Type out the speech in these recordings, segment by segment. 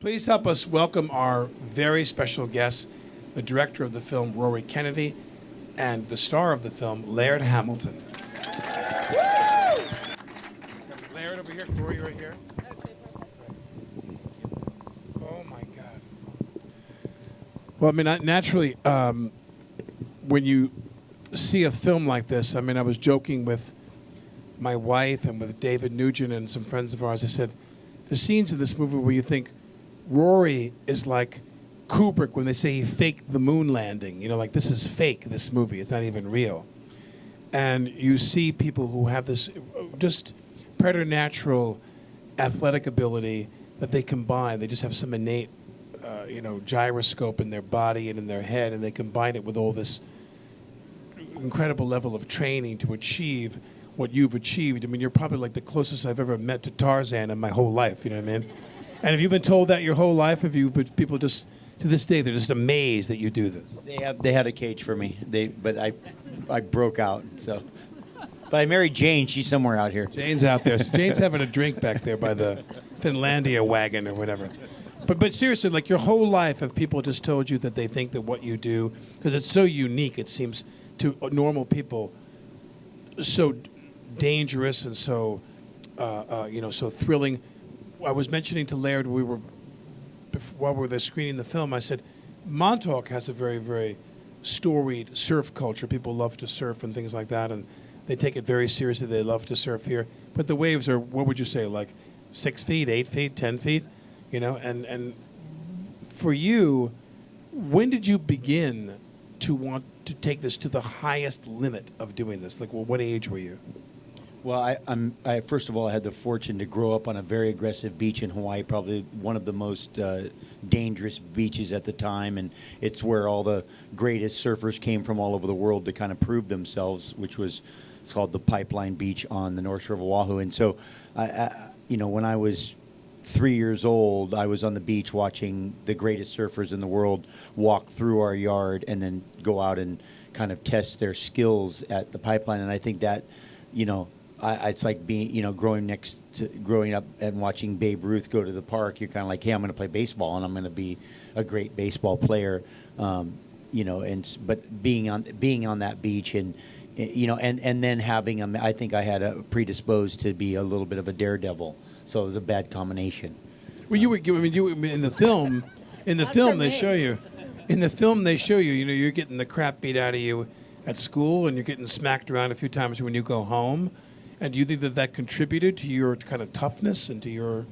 Please help us welcome our very special guest, the director of the film, Rory Kennedy, and the star of the film, Laird Hamilton. Woo! Laird over here, Rory right here. Okay, perfect. Oh my God. Well, I mean, naturally, when you see a film like this, I mean, I was joking with my wife and with David Nugent and some friends of ours. I said, the scenes in this movie where you think Rory is like Kubrick when they say he faked the moon landing. You know, like, this is fake, this movie. It's not even real. And you see people who have this just preternatural athletic ability that they combine. They just have some innate, gyroscope in their body and in their head, and they combine it with all this incredible level of training to achieve what you've achieved. I mean, you're probably like the closest I've ever met to Tarzan in my whole life, you know what I mean? And have you been told that your whole life? But people just, to this day, they're just amazed that you do this. They had a cage for me. But I broke out, so. But I married Jane. She's somewhere out here. Jane's out there. So Jane's having a drink back there by the Finlandia wagon or whatever. But seriously, like, your whole life, have people just told you that they think that what you do, because it's so unique, it seems to normal people, so dangerous and so, so thrilling. I was mentioning to Laird while we were screening the film, I said, Montauk has a very, very storied surf culture. People love to surf and things like that, and they take it very seriously. They love to surf here. But the waves are, what would you say, like 6 feet, 8 feet, 10 feet? You know, and for you, when did you begin to want to take this to the highest limit of doing this? Like, well, what age were you? Well, I first of all, I had the fortune to grow up on a very aggressive beach in Hawaii, probably one of the most dangerous beaches at the time, and it's where all the greatest surfers came from all over the world to kind of prove themselves, it's called the Pipeline Beach on the North Shore of Oahu. And so, when I was 3 years old, I was on the beach watching the greatest surfers in the world walk through our yard and then go out and kind of test their skills at the pipeline. And I think that, it's like being, growing up and watching Babe Ruth go to the park. You're kind of like, hey, I'm going to play baseball and I'm going to be a great baseball player, but being on that beach and then having I think I had a predisposed to be a little bit of a daredevil. So it was a bad combination. Well, you in the film. In the film, they show you. In the film, they show you. You're getting the crap beat out of you at school, and you're getting smacked around a few times when you go home. And do you think that contributed to your kind of toughness and to your,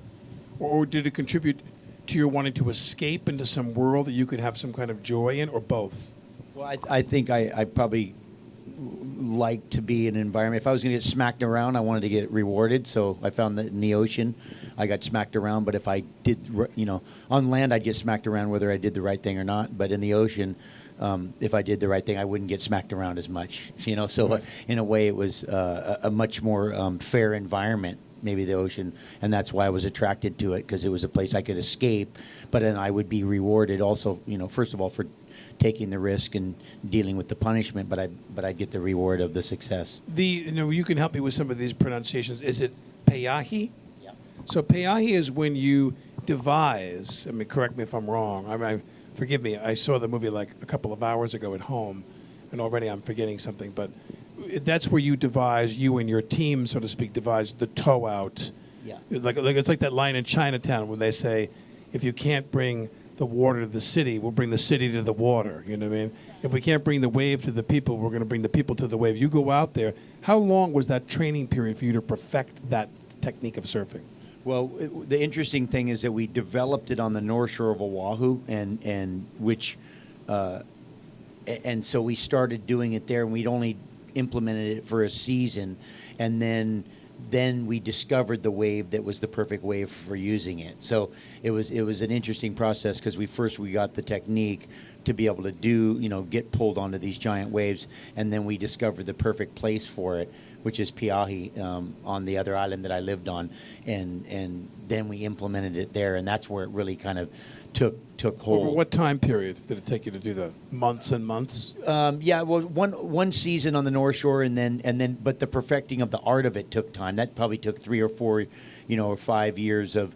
or did it contribute to your wanting to escape into some world that you could have some kind of joy in, or both? Well, I think I probably like to be in an environment. If I was going to get smacked around, I wanted to get rewarded. So I found that in the ocean, I got smacked around. But if I did, on land, I'd get smacked around whether I did the right thing or not. But in the ocean, if I did the right thing, I wouldn't get smacked around as much. So right. In a way, it was a much more fair environment, maybe the ocean. And that's why I was attracted to it, because it was a place I could escape. But then I would be rewarded also, first of all, for taking the risk and dealing with the punishment, but I get the reward of the success. You can help me with some of these pronunciations. Is it peahi? Yeah. So peahi is when you devise. I mean, correct me if I'm wrong. Forgive me. I saw the movie like a couple of hours ago at home, and already I'm forgetting something. But that's where you and your team, so to speak, devise the tow out. Yeah. Like it's like that line in Chinatown when they say, if you can't bring the water to the city, we'll bring the city to the water. You know what I mean? If we can't bring the wave to the people, we're going to bring the people to the wave. You go out there. How long was that training period for you to perfect that technique of surfing? Well, the interesting thing is that we developed it on the North Shore of Oahu, and so we started doing it there, and we'd only implemented it for a season, and then we discovered the wave that was the perfect wave for using it. So it was an interesting process, because we got the technique to be able to get pulled onto these giant waves, and then we discovered the perfect place for it. which is Piahi, on the other island that I lived on, and then we implemented it there, and that's where it really kind of took hold. Over what time period did it take you to do that? Months and months? Yeah, well, one season on the North Shore, and then, but the perfecting of the art of it took time. That probably took 3 or 4, or 5 years of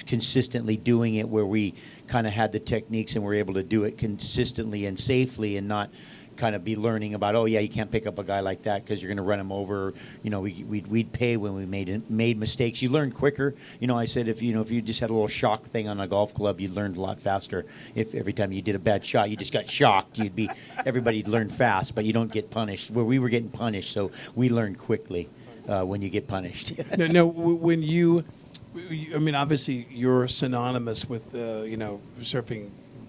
consistently doing it, where we kind of had the techniques and were able to do it consistently and safely, and not kind of be learning about, oh yeah, you can't pick up a guy like that because you're going to run him over. We'd pay when we made mistakes. You learn quicker. I said if you just had a little shock thing on a golf club, you'd learn a lot faster. If every time you did a bad shot, you just got shocked, everybody'd learn fast, but you don't get punished. Where we were getting punished, so we learned quickly when you get punished. No, when obviously you're synonymous with surfing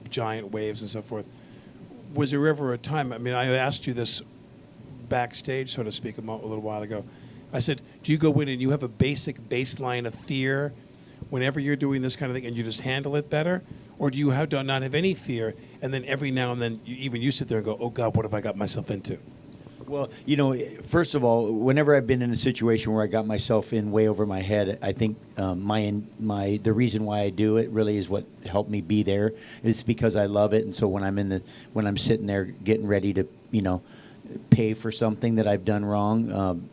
giant waves and so forth. Was there ever a time, I asked you this backstage, so to speak, a little while ago. I said, do you go in and you have a basic baseline of fear whenever you're doing this kind of thing and you just handle it better? Or do you not have any fear, and then every now and then you sit there and go, oh God, what have I got myself into? Well, first of all, whenever I've been in a situation where I got myself in way over my head, I think the reason why I do it really is what helped me be there. It's because I love it, and so when I'm sitting there getting ready to pay for something that I've done wrong,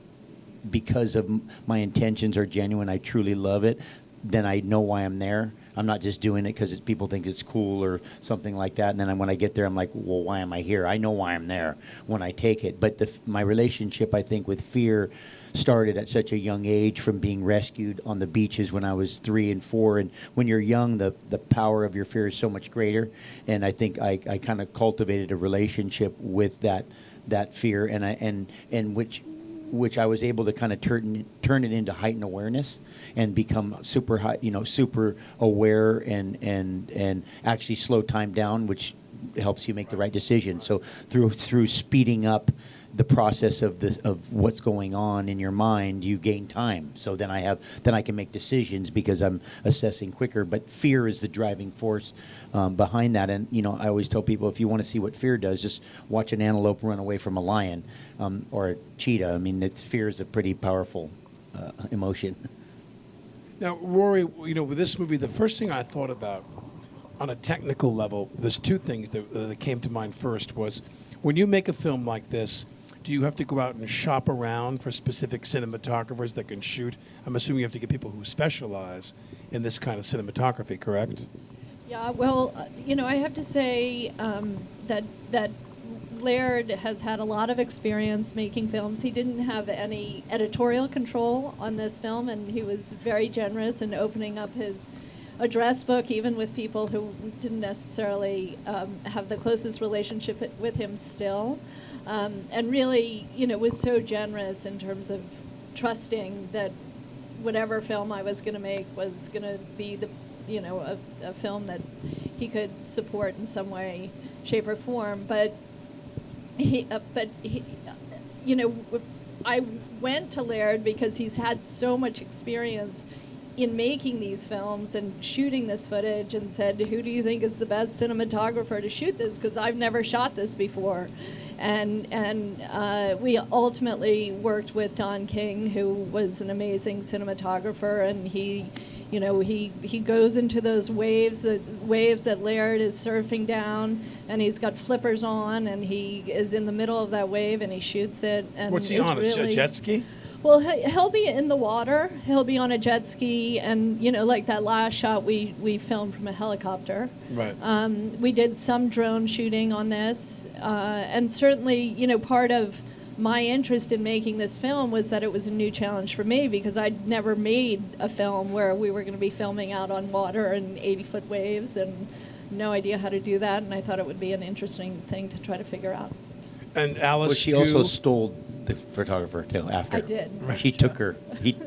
because of my intentions are genuine, I truly love it. Then I know why I'm there. I'm not just doing it because people think it's cool or something like that. And then when I get there, I'm like, well, why am I here? I know why I'm there when I take it. But my relationship, I think, with fear started at such a young age, from being rescued on the beaches when I was 3 and 4. And when you're young, the power of your fear is so much greater. And I think I kind of cultivated a relationship with that fear, and which I was able to kind of turn it into heightened awareness and become super high, super aware, and actually slow time down, which helps you make the right decision. So through speeding up the process of what's going on in your mind, you gain time. So then I can make decisions because I'm assessing quicker. But fear is the driving force behind that. And I always tell people, if you want to see what fear does, just watch an antelope run away from a lion or a cheetah. Fear is a pretty powerful emotion. Now, Rory, with this movie, the first thing I thought about on a technical level, there's 2 things that came to mind. First was, when you make a film like this, do you have to go out and shop around for specific cinematographers that can shoot? I'm assuming you have to get people who specialize in this kind of cinematography, correct? Yeah, well, I have to say that Laird has had a lot of experience making films. He didn't have any editorial control on this film, and he was very generous in opening up his address book, even with people who didn't necessarily have the closest relationship with him still. And really, was so generous in terms of trusting that whatever film I was going to make was going to be a film that he could support in some way, shape, or form. But I went to Laird because he's had so much experience in making these films and shooting this footage, and said, who do you think is the best cinematographer to shoot this? Because I've never shot this before. And we ultimately worked with Don King, who was an amazing cinematographer, and he goes into those waves that Laird is surfing down, and he's got flippers on, and he is in the middle of that wave, and he shoots it. And what's he on, a jet ski? Well, he'll be in the water. He'll be on a jet ski, and like that last shot we filmed from a helicopter. Right. We did some drone shooting on this, and certainly, part of my interest in making this film was that it was a new challenge for me, because I'd never made a film where we were going to be filming out on water and 80-foot waves, and no idea how to do that, and I thought it would be an interesting thing to try to figure out. And Alice, well, she also stole the photographer too. After I did. She took her.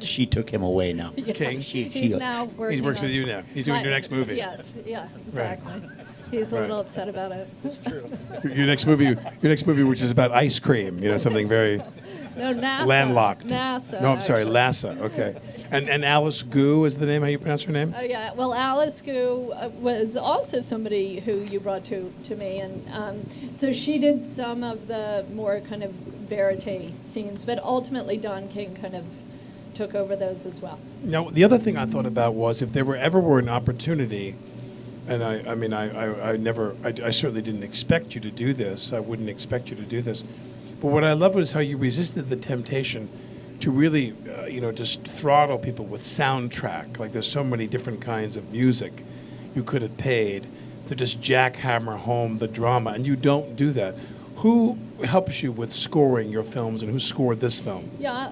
She took him away now. Yeah. King. He's now working. He works with you now. He's doing your next movie. Yes. Yeah. Exactly. Right. He's a little upset about it. That's true. Your next movie, which is about ice cream. Something very landlocked. NASA. No, I'm sorry, Lhasa. Okay. And Alice Gu is the name. How you pronounce her name? Oh yeah. Well, Alice Gu was also somebody who you brought to me, and so she did some of the more kind of verité scenes, but ultimately Don King kind of took over those as well. Now, the other thing I thought about was if there ever were an opportunity, and I certainly didn't expect you to do this. I wouldn't expect you to do this. But what I love was how you resisted the temptation to really, just throttle people with soundtrack. Like there's so many different kinds of music you could have paid to just jackhammer home the drama, and you don't do that. Who helps you with scoring your films, and who scored this film? Yeah,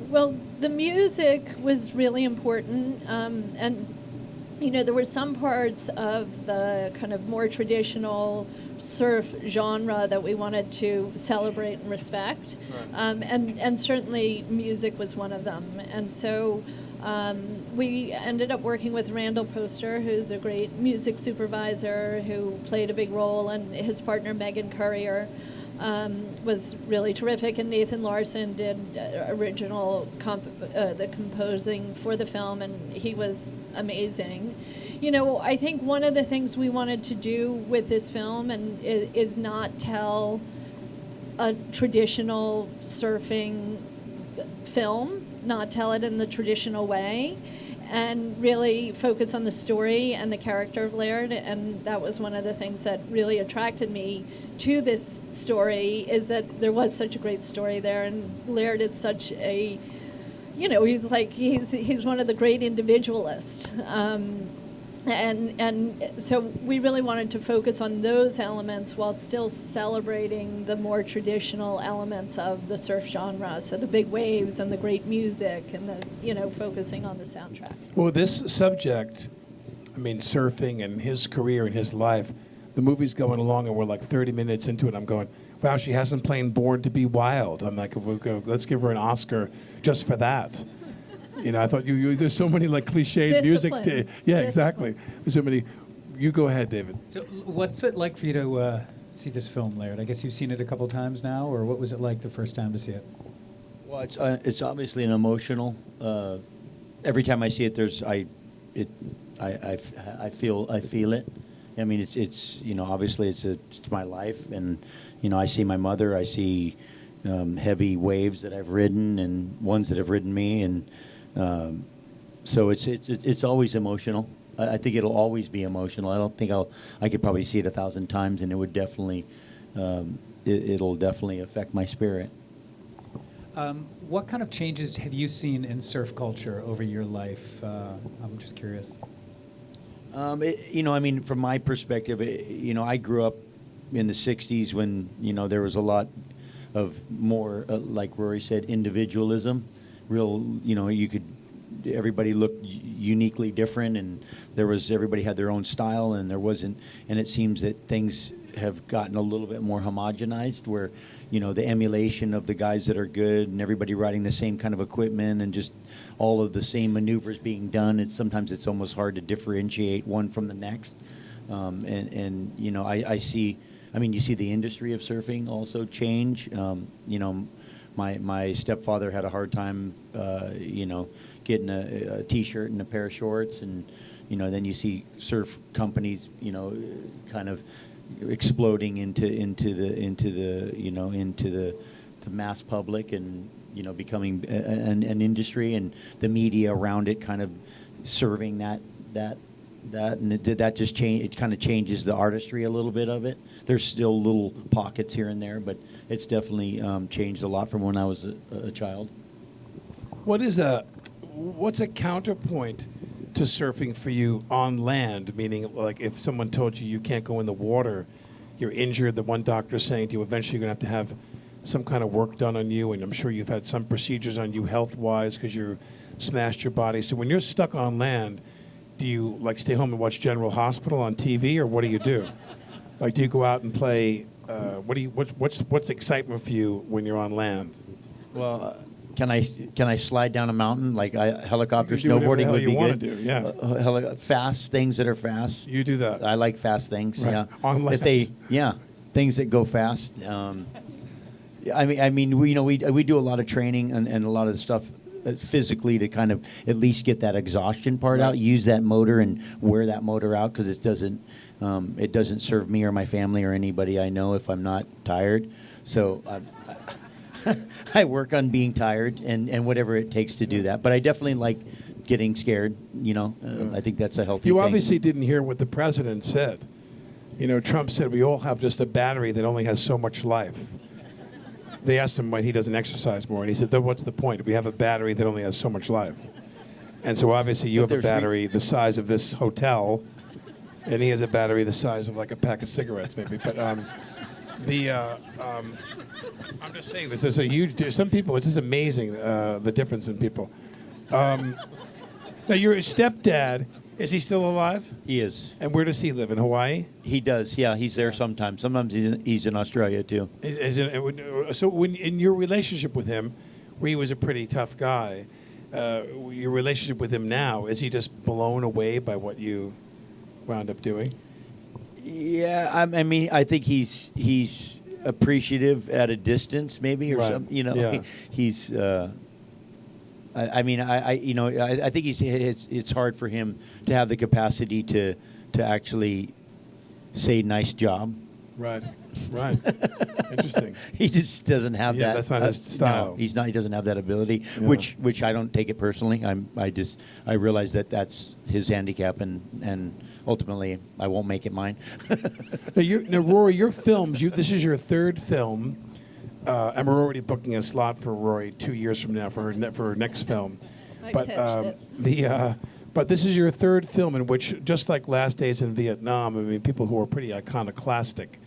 well, the music was really important, and there were some parts of the kind of more traditional surf genre that we wanted to celebrate and respect, Right. and certainly music was one of them. And so we ended up working with Randall Poster, who's a great music supervisor who played a big role, and his partner Megan Currier was really terrific, and Nathan Larson did original the composing for the film, and he was amazing. I think one of the things we wanted to do with this film is not tell a traditional surfing film, not tell it in the traditional way, and really focus on the story and the character of Laird. And that was one of the things that really attracted me to this story, is that there was such a great story there, and Laird is such a, he's one of the great individualists. And so we really wanted to focus on those elements while still celebrating the more traditional elements of the surf genre. So the big waves and the great music and focusing on the soundtrack. Well, this subject, surfing and his career and his life, the movie's going along and we're like 30 minutes into it. I'm going, wow, she hasn't played Born to Be Wild. I'm like, let's give her an Oscar just for that. I thought there's so many like cliched music. Discipline. Exactly. There's so many. You go ahead, David. So what's it like for you to see this film, Laird? I guess you've seen it a couple times now, or what was it like the first time to see it? Well, it's obviously an emotional. Every time I see it, I feel it. It's obviously it's my life, and I see my mother. I see heavy waves that I've ridden and ones that have ridden me, and so it's always emotional. I think it'll always be emotional. I don't think I could probably see it 1,000 times, and it would definitely it'll definitely affect my spirit. What kind of changes have you seen in surf culture over your life? I'm just curious. From my perspective, I grew up in the 60s when, there was a lot of more, like Rory said, individualism. Everybody looked uniquely different, and everybody had their own style, and and it seems that things have gotten a little bit more homogenized, where, the emulation of the guys that are good and everybody riding the same kind of equipment and just all of the same maneuvers being done. Sometimes it's almost hard to differentiate one from the next. I see, you see the industry of surfing also change. My stepfather had a hard time, getting a T-shirt and a pair of shorts, and then you see surf companies, kind of exploding into the mass public, and becoming an industry, and the media around it kind of serving that and did that just change? It kind of changes the artistry a little bit of it. There's still little pockets here and there, but it's definitely changed a lot from when I was a child. What's a counterpoint to surfing for you on land? Meaning, like, if someone told you can't go in the water, you're injured, the one doctor's saying to you, eventually you're going to have some kind of work done on you, and I'm sure you've had some procedures on you health-wise because you smashed your body. So when you're stuck on land, do you, like, stay home and watch General Hospital on TV, or what do you do? Like, do you go out and play? What's excitement for you when you're on land? Well, can I slide down a mountain, like helicopter You can do whatever the snowboarding hell would you be wanna good? do, yeah. Fast things that are fast. You do that. I like fast things. Right. Yeah. On land. Things that go fast. We do a lot of training and a lot of stuff physically to kind of at least get that exhaustion part out. Use that motor and wear that motor out, because it doesn't serve me or my family or anybody I know if I'm not tired. So I work on being tired and whatever it takes to do that. But I definitely like getting scared. I think that's a healthy You thing. obviously didn't hear what the president said. Trump said we all have just a battery that only has so much life. They asked him why he doesn't exercise more, and he said, "Then what's the point? We have a battery that only has so much life." And so obviously you have a battery the size of this hotel, and he has a battery the size of like a pack of cigarettes, maybe. But I'm just saying this is a huge. Some people, it's just amazing the difference in people. Now your stepdad, is he still alive? He is. And where does he live? In Hawaii? He does. Yeah, he's there sometimes. Sometimes he's in Australia too. So when in your relationship with him, where he was a pretty tough guy, your relationship with him now, is he just blown away by what you wound up doing? Yeah, I mean, I think he's appreciative at a distance, maybe, or Right. something. Yeah. He's. I mean, I think it's hard for him to have the capacity to actually say nice job. Right. Interesting. He just doesn't have that. Yeah, that's not his style. No, he's not. He doesn't have that ability, Yeah. which I don't take it personally. I realize that that's his handicap, and ultimately I won't make it mine. Now, Rory, your films. This is your third film, and we're already booking a slot for Rory 2 years from now for her next film. I But pitched it. but this is your third film in which, just like Last Days in Vietnam, I mean, people who are pretty iconoclastic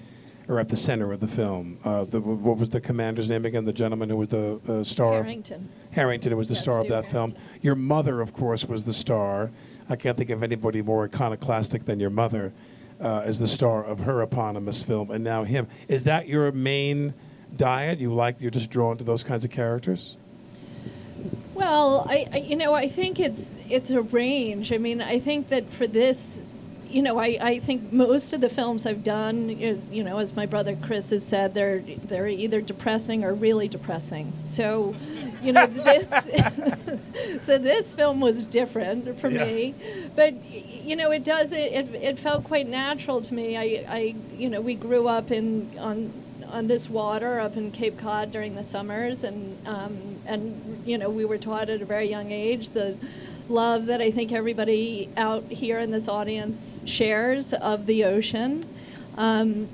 are at the center of the film. What was the commander's name again? The gentleman who was the star Harrington. Harrington, who was the Yes, star of Stuart that film. Harrington. Your mother, of course, was the star. I can't think of anybody more iconoclastic than your mother as the star of her eponymous film, and now him. Is that your main diet? You're just drawn to those kinds of characters? Well, I think it's a range. I mean, I think that for this, I think most of the films I've done, as my brother Chris has said, they're either depressing or really depressing. So, this so this film was different for me, but it felt quite natural to me. We grew up on this water up in Cape Cod during the summers, and we were taught at a very young age the love that I think everybody out here in this audience shares of the ocean, and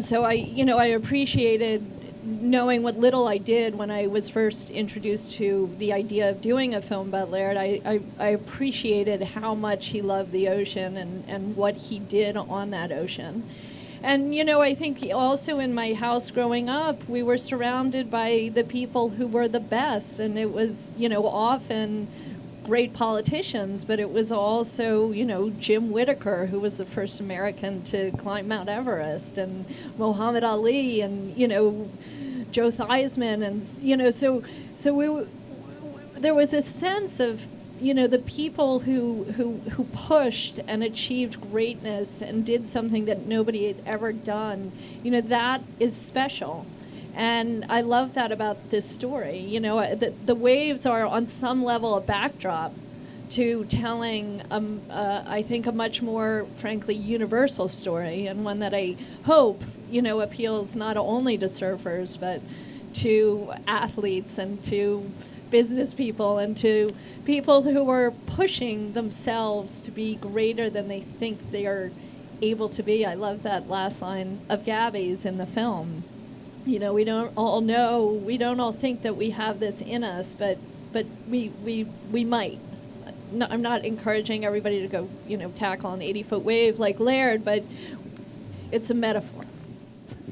so I appreciated knowing what little I did when I was first introduced to the idea of doing a film about Laird. I appreciated how much he loved the ocean and what he did on that ocean. And, I think also in my house growing up, we were surrounded by the people who were the best. And it was, often great politicians, but it was also, Jim Whittaker, who was the first American to climb Mount Everest, and Muhammad Ali, and, Joe Theismann. And, so there was a sense of, the people who pushed and achieved greatness and did something that nobody had ever done, that is special. And I love that about this story. The waves are on some level a backdrop to telling, I think, a much more, frankly, universal story, and one that I hope, appeals not only to surfers, but to athletes and to business people and to people who are pushing themselves to be greater than they think they are able to be. I love that last line of Gabby's in the film. We don't all know, we don't all think that we have this in us, but we might. No, I'm not encouraging everybody to go, tackle an 80-foot wave like Laird, but it's a metaphor.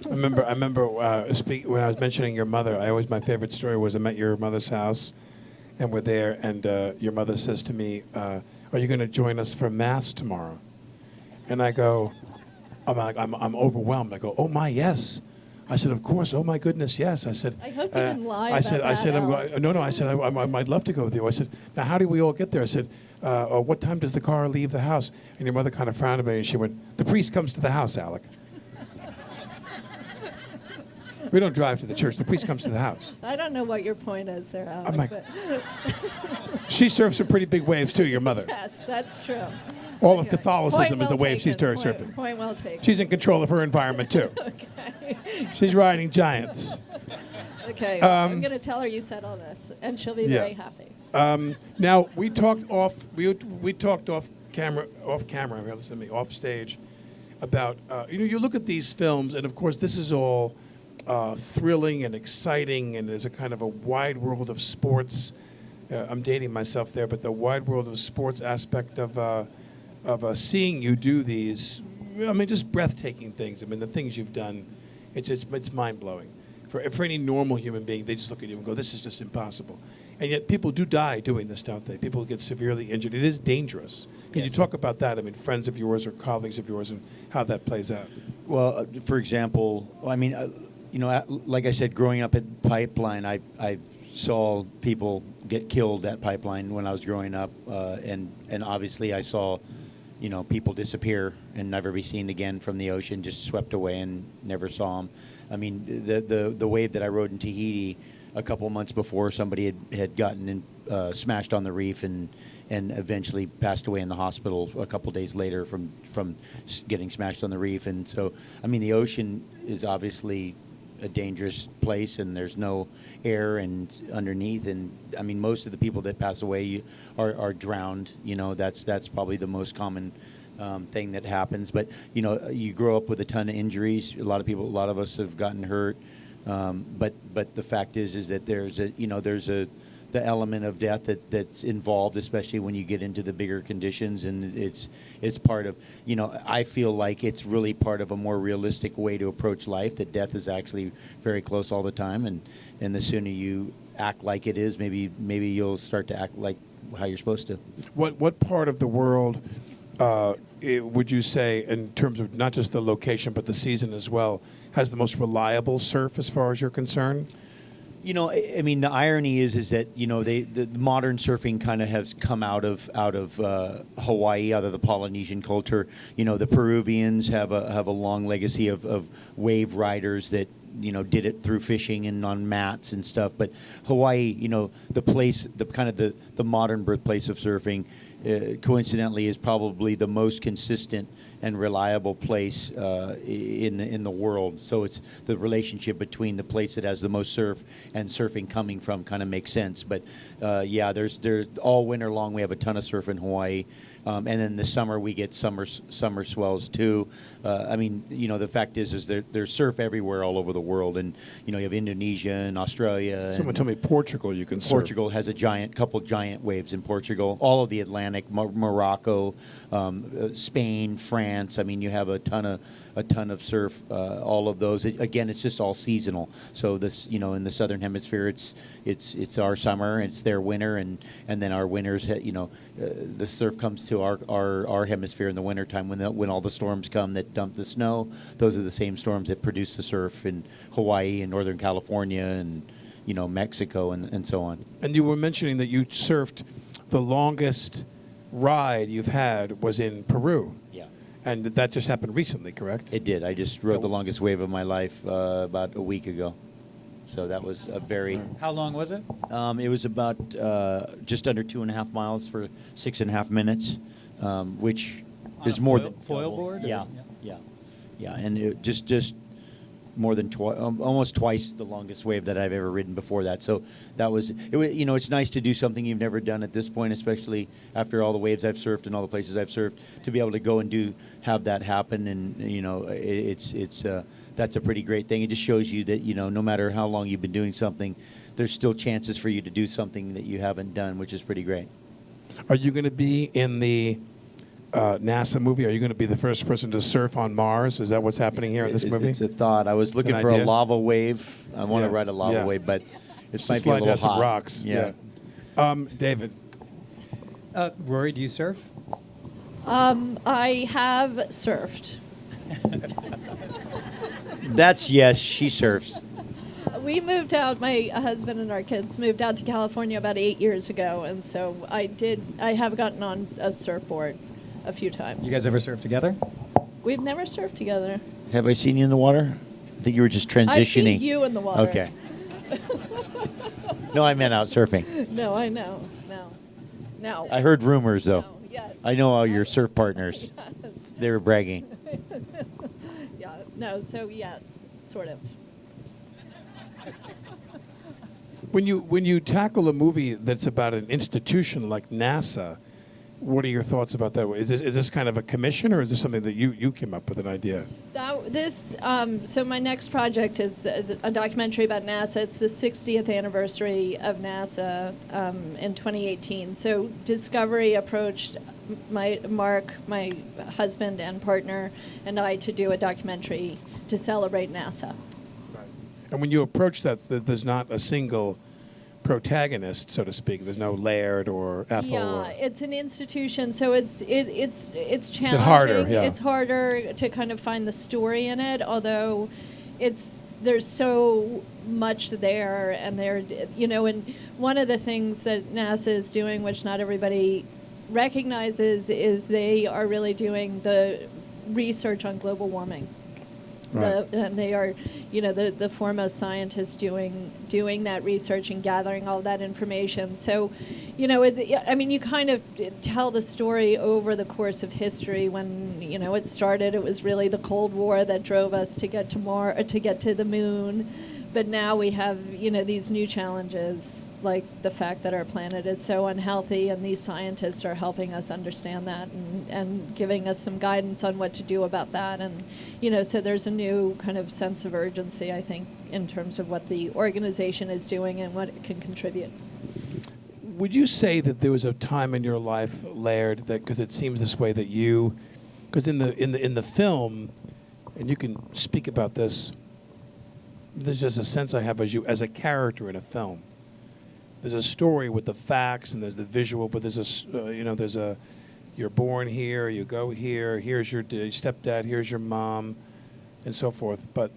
I remember when I was mentioning your mother, my favorite story was I'm at your mother's house, and we're there, and your mother says to me, are you going to join us for Mass tomorrow? And I go, I'm overwhelmed. I go, oh my, yes. I said, of course. Oh my goodness, yes. I said, I hope you didn't lie I said, about I said, that, I'm Alec. going. No. I said, I'd love to go with you. I said, now how do we all get there? I said, what time does the car leave the house? And your mother kind of frowned at me, and she went, the priest comes to the house, Alec. We don't drive to the church. The priest comes to the house. I don't know what your point is there, Alec. I'm like- but She surfs some pretty big waves too. Your mother. yes, that's true. All of Okay. Catholicism Point is the well wave she's taken. surfing. Point well taken. She's in control of her environment too. okay. She's riding giants. Okay, I'm going to tell her you said all this, and she'll be very happy. Now we talked off camera, off stage, about you look at these films, and of course this is all thrilling and exciting, and there's a kind of a wide world of sports. I'm dating myself there, but the wide world of sports aspect of seeing you do these, I mean, just breathtaking things. I mean, the things you've done, it's mind blowing. For any normal human being, they just look at you and go, "This is just impossible." And yet, people do die doing this, don't they? People get severely injured. It is dangerous. Can you talk about that? I mean, friends of yours or colleagues of yours, and how that plays out? Well, for example, I mean, like I said, growing up at Pipeline, I saw people get killed at Pipeline when I was growing up, and obviously I saw, people disappear and never be seen again from the ocean, just swept away and never saw them. I mean, the wave that I rode in Tahiti a couple months before, somebody had gotten smashed on the reef and eventually passed away in the hospital a couple days later from getting smashed on the reef. And so, I mean, the ocean is obviously a dangerous place, and there's no air and underneath. And I mean, most of the people that pass away are drowned. That's probably the most common thing that happens. But you grow up with a ton of injuries. A lot of us have gotten hurt. But the fact is that there's the element of death that's involved, especially when you get into the bigger conditions, and it's part of, I feel like it's really part of a more realistic way to approach life, that death is actually very close all the time, and the sooner you act like it is, maybe you'll start to act like how you're supposed to. What part of the world would you say, in terms of not just the location but the season as well, has the most reliable surf as far as you're concerned? I mean, the irony is that the modern surfing kind of has come out of Hawaii, out of the Polynesian culture. The Peruvians have a long legacy of wave riders that did it through fishing and on mats and stuff. But Hawaii, the modern birthplace of surfing, coincidentally, is probably the most consistent and reliable place in the world. So it's the relationship between the place that has the most surf and surfing coming from kind of makes sense. But there's all winter long we have a ton of surf in Hawaii. And then the summer we get summer swells too. I mean, the fact is there's surf everywhere all over the world, and you have Indonesia and Australia. Someone told me Portugal you can surf. Portugal has a couple giant waves in Portugal. All of the Atlantic, Morocco, Spain, France. I mean, you have a ton of surf. All of those. Again, it's just all seasonal. So this, in the southern hemisphere, it's our summer, it's their winter, and then our winters. The surf comes to our hemisphere in the wintertime when all the storms come that dump the snow. Those are the same storms that produce the surf in Hawaii and Northern California and Mexico and so on. And you were mentioning that you surfed, the longest ride you've had was in Peru. Yeah. And that just happened recently, correct? It did. I just rode the longest wave of my life about a week ago. So that was a very... How long was it? It was about just under 2.5 miles for 6.5 minutes, which is more than... Foil board? Yeah. And it just more than almost twice the longest wave that I've ever ridden before that. So that was... it's nice to do something you've never done at this point, especially after all the waves I've surfed and all the places I've surfed, to be able to go and have that happen. And, that's a pretty great thing. It just shows you that, no matter how long you've been doing something, there's still chances for you to do something that you haven't done, which is pretty great. Are you going to be in the NASA movie? Are you going to be the first person to surf on Mars? Is that what's happening here in this movie? It's a thought. I was looking for a lava wave. I want to ride a lava wave, but it might be a little hot. Some rocks. Yeah. David. Rory, do you surf? I have surfed. That's yes, she surfs. We moved out, my husband and our kids moved out to California about 8 years ago, and so I have gotten on a surfboard a few times. You guys ever surf together? We've never surfed together. Have I seen you in the water? I think you were just transitioning. I've seen you in the water. Okay. No, I meant out surfing. No, I know. No. I heard rumors, though. No, yes. I know all your surf partners. Yes. They were bragging. Yeah, no, so yes, sort of. When you tackle a movie that's about an institution like NASA, what are your thoughts about that? Is this kind of a commission, or is this something that you came up with an idea? So my next project is a documentary about NASA. It's the 60th anniversary of NASA in 2018. So Discovery approached Mark, my husband and partner, and I to do a documentary to celebrate NASA. Right. And when you approach that, there's not a single protagonist, so to speak. There's no Laird or Ethel. Yeah, it's an institution, so it's challenging. Harder? Yeah. It's harder to kind of find the story in it, although there's so much there, and and one of the things that NASA is doing, which not everybody recognizes, is they are really doing the research on global warming. Right. And they are, the foremost scientists doing that research and gathering all that information. So, you kind of tell the story over the course of history. When it started, it was really the Cold War that drove us to get to the moon. But now we have, these new challenges, like the fact that our planet is so unhealthy, and these scientists are helping us understand that and giving us some guidance on what to do about that. And, so there's a new kind of sense of urgency, I think, in terms of what the organization is doing and what it can contribute. Would you say that there was a time in your life, Laird, that, because it seems this way, that because in the film, and you can speak about this, there's just a sense I have as a character in a film. There's a story with the facts, and there's the visual, but there's you're born here, you go here, here's your stepdad, here's your mom, and so forth. But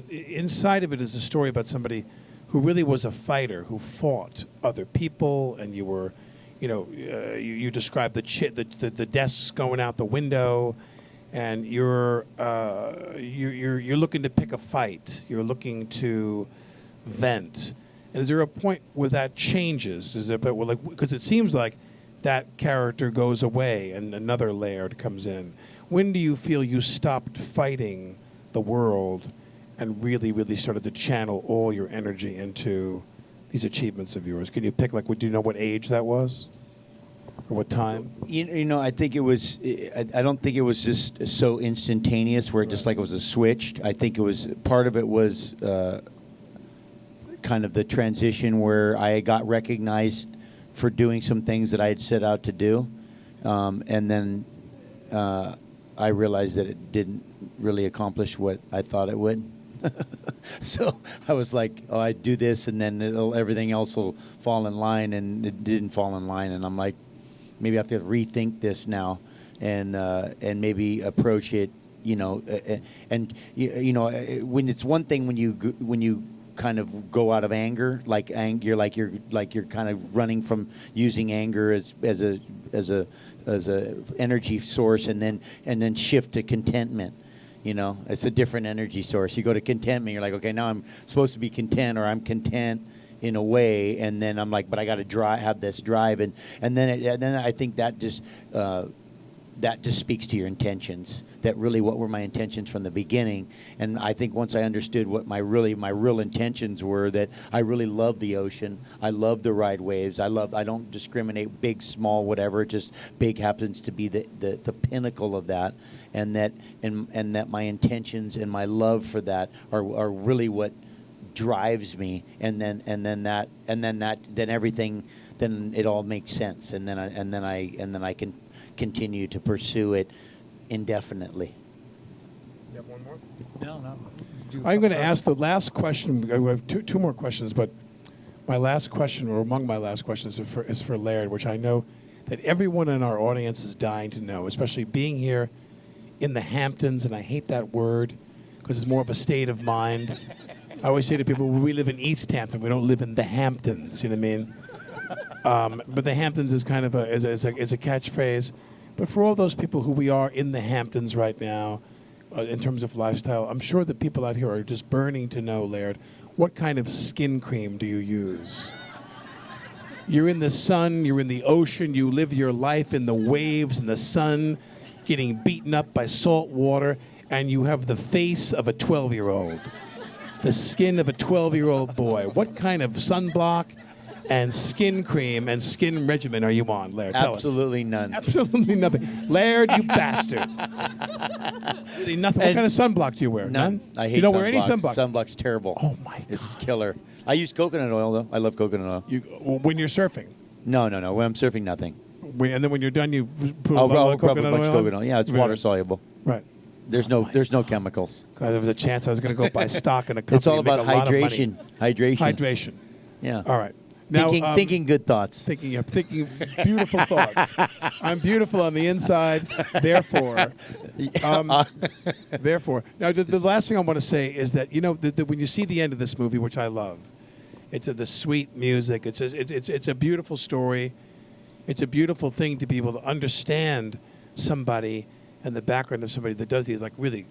inside of it is a story about somebody who really was a fighter, who fought other people, and you were, you described the desks going out the window, and you're looking to pick a fight. You're looking to vent. And is there a point where that changes? Is there, because it seems like that character goes away and another Laird comes in. When do you feel you stopped fighting the world and really, really started to channel all your energy into these achievements of yours? Can you pick, do you know what age that was? Or what time? I think it was. I don't think it was just so instantaneous where it just like it was a switch. I think it was part of it was kind of the transition where I got recognized for doing some things that I had set out to do, and then I realized that it didn't really accomplish what I thought it would. So I was like, oh, I do this, and then everything else will fall in line, and it didn't fall in line, and I'm like, maybe I have to rethink this now, and maybe approach it, when it's one thing when you kind of go out of anger, you're kind of running from using anger as a energy source, and then shift to contentment. It's a different energy source. You go to contentment, you're like, okay, now I'm supposed to be content, or I'm content in a way, and then I'm like, but I got to have this drive, and then I think that just speaks to your intentions. That really, what were my intentions from the beginning? And I think once I understood what my real intentions were, that I really love the ocean, I love to ride waves, I don't discriminate big, small, whatever. Just big happens to be the pinnacle of that, and that my intentions and my love for that are really what drives me, and then everything, then it all makes sense, and then I can continue to pursue it indefinitely. You have one more? No. I'm going to ask the last question. We have two more questions, but my last question, or among my last questions, is for Laird, which I know that everyone in our audience is dying to know, especially being here in the Hamptons, and I hate that word because it's more of a state of mind. I always say to people, we live in East Hampton, we don't live in the Hamptons, you know what I mean? But the Hamptons is kind of a catchphrase. But for all those people who we are in the Hamptons right now, in terms of lifestyle, I'm sure that people out here are just burning to know, Laird, what kind of skin cream do you use? You're in the sun, you're in the ocean, you live your life in the waves, in the sun, getting beaten up by salt water, and you have the face of a 12-year-old. the skin of a 12-year-old boy. What kind of sunblock and skin cream and skin regimen are you on, Laird? Tell us. Absolutely none. Absolutely nothing. Laird, you bastard. Really nothing. What kind of sunblock do you wear? None. I hate You don't sunblock. wear any sunblock? Sunblock's terrible. Oh, my God. It's killer. I use coconut oil, though. I love coconut oil. When you're surfing? No. When I'm surfing, nothing. And then when you're done, you put a I'll little rub a coconut bunch oil of on? coconut oil. Yeah, it's Right. water soluble. Right. There's no chemicals. God, there was a chance I was going to go buy stock in a company. It's all and make about a lot of money. hydration. Hydration. Yeah. All right. Now, Thinking good thoughts. Thinking beautiful thoughts. I'm beautiful on the inside, therefore. Therefore. Now, the last thing I want to say is that, when you see the end of this movie, which I love, it's the sweet music. It's a beautiful story. It's a beautiful thing to be able to understand somebody and the background of somebody that does these, like, really,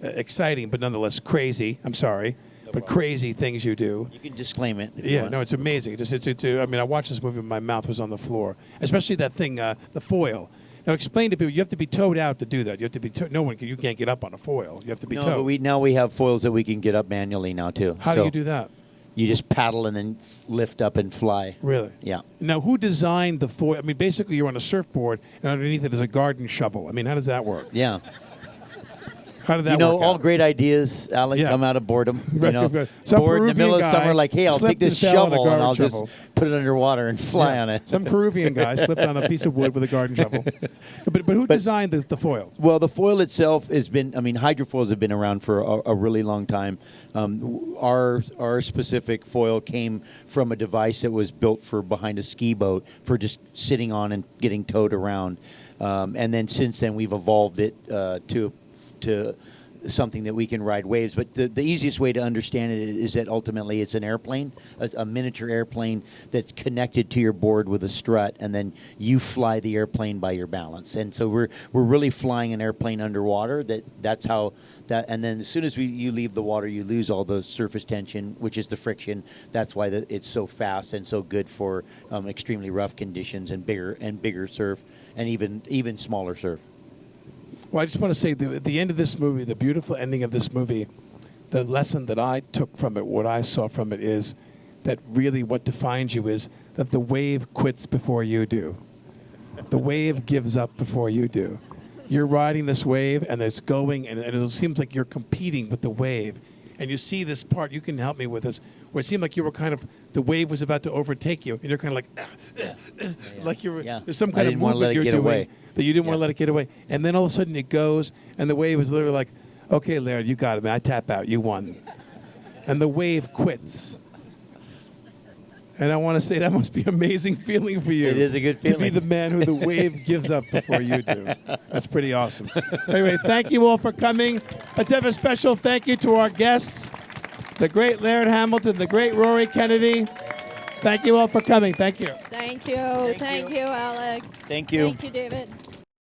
exciting but nonetheless crazy. I'm sorry. But crazy things you do. You can disclaim it. Yeah, no, it's amazing. I watched this movie and my mouth was on the floor. Especially that thing, the foil. Now, explain to people, you have to be towed out to do that. You have to be you can't get up on a foil. You have to be towed. But now we have foils that we can get up manually now, too. How do you do that? You just paddle and then lift up and fly. Really? Yeah. Now, who designed the foil? I mean, basically, you're on a surfboard, and underneath it is a garden shovel. I mean, how does that work? Yeah. How did that work all out? great ideas, Alec, Yeah. come out of boredom. Right, right. Some Bored in the middle of Peruvian summer, guy like, hey, I'll take slipped this and fell on a shovel and garden I'll shovel. just put it underwater and fly Yeah. on it. Some Peruvian guy slipped on a piece of wood with a garden shovel. But who designed the foil? Well, the foil itself has been, hydrofoils have been around for a really long time. Our specific foil came from a device that was built for behind a ski boat for just sitting on and getting towed around. And then since then, we've evolved it to something that we can ride waves. But the easiest way to understand it is that ultimately it's an airplane, a miniature airplane that's connected to your board with a strut, and then you fly the airplane by your balance. And so we're really flying an airplane underwater. That's how that. And then as soon as you leave the water, you lose all the surface tension, which is the friction. That's why it's so fast and so good for extremely rough conditions and bigger surf, and even smaller surf. Well, I just want to say, at the end of this movie, the beautiful ending of this movie, the lesson that I took from it, what I saw from it, is that really what defines you is that the wave quits before you do. The wave gives up before you do. You're riding this wave, and it's going, and it seems like you're competing with the wave. And you see this part, you can help me with this, where it seemed like you were the wave was about to overtake you, and you're kind of like, like you were, there's some kind of movement you're doing. Away. That you didn't want to let it get away. And then all of a sudden it goes, and the wave is literally like, okay, Laird, you got it, man. I tap out. You won. And the wave quits. And I want to say that must be an amazing feeling for you. It is a good feeling. To be the man who the wave gives up before you do. That's pretty awesome. Anyway, thank you all for coming. Let's have a special thank you to our guests, the great Laird Hamilton, the great Rory Kennedy. Thank you all for coming. Thank you. Thank you. Thank you, Alec. Thank you. Thank you, David.